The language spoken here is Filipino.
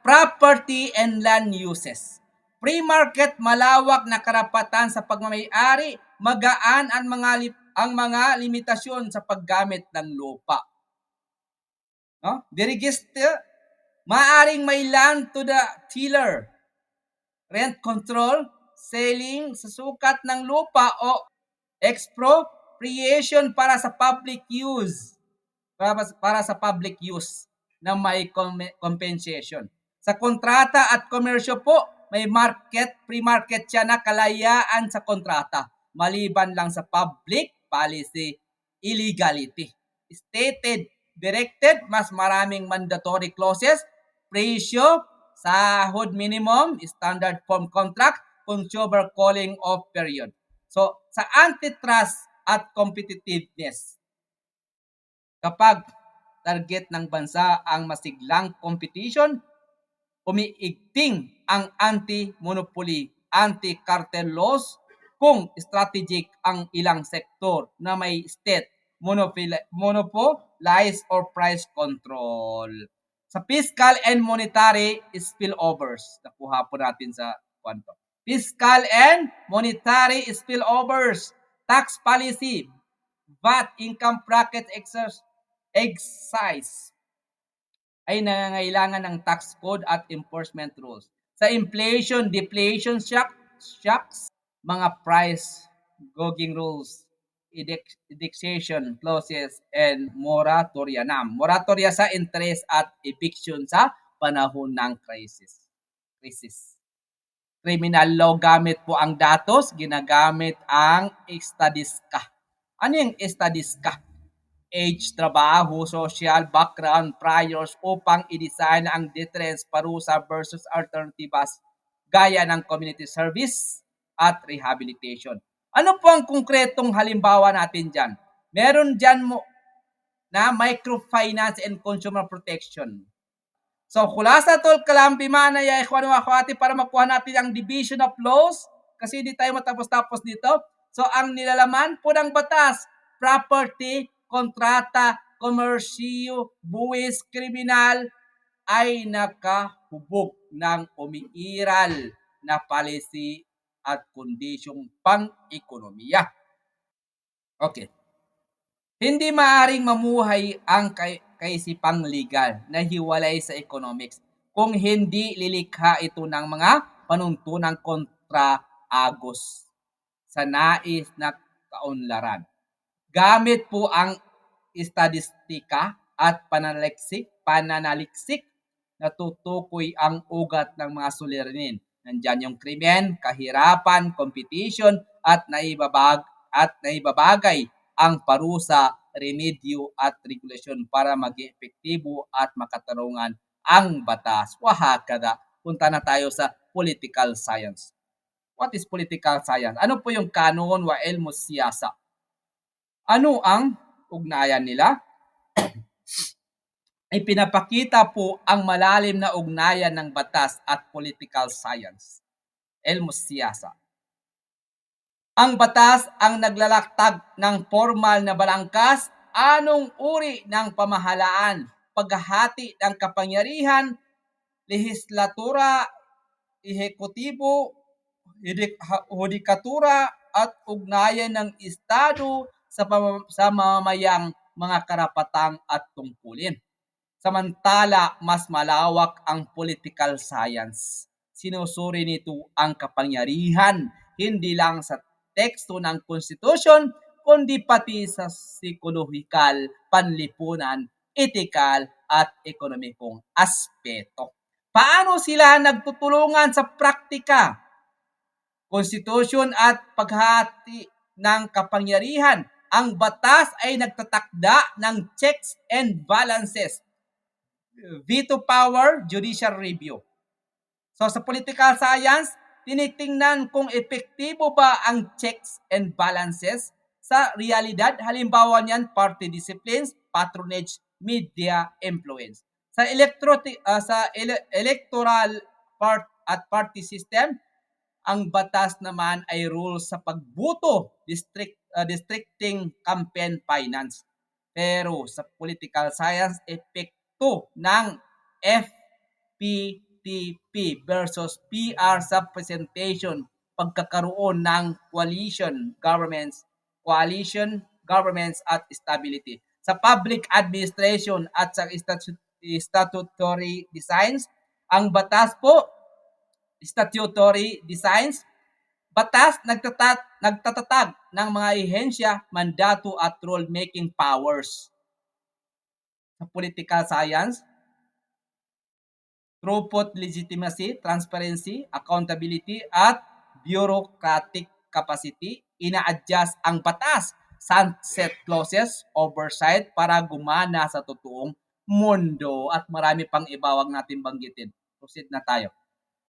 property and land uses. Free market, malawak na karapatan sa pagmamay-ari, magaan ang mga limitasyon sa paggamit ng lupa. No? Deregister, maaring may land to the tiller. Rent control, selling sa sukat ng lupa o expropriation para sa public use. Para sa public use na may compensation. Sa kontrata at komersyo po, may free market siya na kalayaan sa kontrata, maliban lang sa public policy illegality. Stated, directed, mas maraming mandatory clauses, presyo, sahod minimum, standard form contract, consumer calling off period. So, sa antitrust at competitiveness, kapag target ng bansa ang masiglang competition, umiigting ang anti-monopoly, anti-cartel laws kung strategic ang ilang sektor na may state monopolize or price control. Sa fiscal and monetary spillovers, nakuha po natin sa kwanto. Fiscal and monetary spillovers, tax policy, VAT, income bracket excise ay nangangailangan ng tax code at enforcement rules. Sa inflation, deflation shocks, mga price gouging rules, indexation clauses, and moratoria. Moratoria sa interest at eviction sa panahon ng crisis. Criminal law, gamit po ang datos, ginagamit ang estadistika. Ano yung estadistika? Age, trabaho, social, background, priors upang i-design ang deterrence, parusa versus alternatives gaya ng community service at rehabilitation. Ano po ang konkretong halimbawa natin dyan? Meron dyan mo na microfinance and consumer protection. So, kulasa tol kalambi mana ya ikhwan wa akhwati para makuha natin ang division of laws kasi hindi tayo matapos-tapos dito. So, ang nilalaman po ng batas, property, kontrata, komersyo, buwis, kriminal ay nakahubog ng umiiral na policy at kondisyong pang-ekonomiya. Okay. Hindi maaring mamuhay ang kaisipang legal na hiwalay sa economics kung hindi lilikha ito ng mga panuntunang kontra-agos sa nais na kaunlaran. Gamit po ang estadistika at pananaliksik na tutukoy ang ugat ng mga suliranin. Nandyan yung krimen, kahirapan, competition at naibabagay ang parusa, remedyo at regulasyon para maging epektibo at makatarungan ang batas. Wahakada. Punta na tayo sa political science. What is political science? Ano po yung kanon wa ilmu siyasa? Ano ang ugnayan nila? Ay pinapakita po ang malalim na ugnayan ng batas at political science. Ilmu siyasa. Ang batas ang naglalaktag ng formal na balangkas, anong uri ng pamahalaan, paghahati ng kapangyarihan, lehislatura, ehekutibo, hudikatura at ugnayan ng estado sa mamamayang mga karapatan at tungkulin. Samantala, mas malawak ang political science. Sinusuri nito ang kapangyarihan hindi lang sa teksto ng konstitusyon, kundi pati sa psikolohikal, panlipunan, etikal at ekonomikong aspeto. Paano sila nagtutulungan sa praktika? Konstitusyon at paghati ng kapangyarihan. Ang batas ay nagtatakda ng checks and balances. Veto power, judicial review. So sa political science, tinitingnan kung epektibo ba ang checks and balances sa realidad. Halimbawa niyan, party disciplines, patronage, media influence. Sa electoral at party system, ang batas naman ay rules sa pagbuto, districting campaign finance. Pero sa political science, epekto ng FP PTP versus PR subpresentation, pagkakaroon ng coalition governments at stability. Sa public administration at sa statutory designs, ang batas po, statutory designs, batas nagtatatag ng mga ehensya, mandato at rule-making powers. Sa political science, throughput, legitimacy, transparency, accountability, at bureaucratic capacity, ina-adjust ang batas, sunset clauses, oversight para gumana sa totoong mundo at marami pang iba, wag natin banggitin. Proceed na tayo.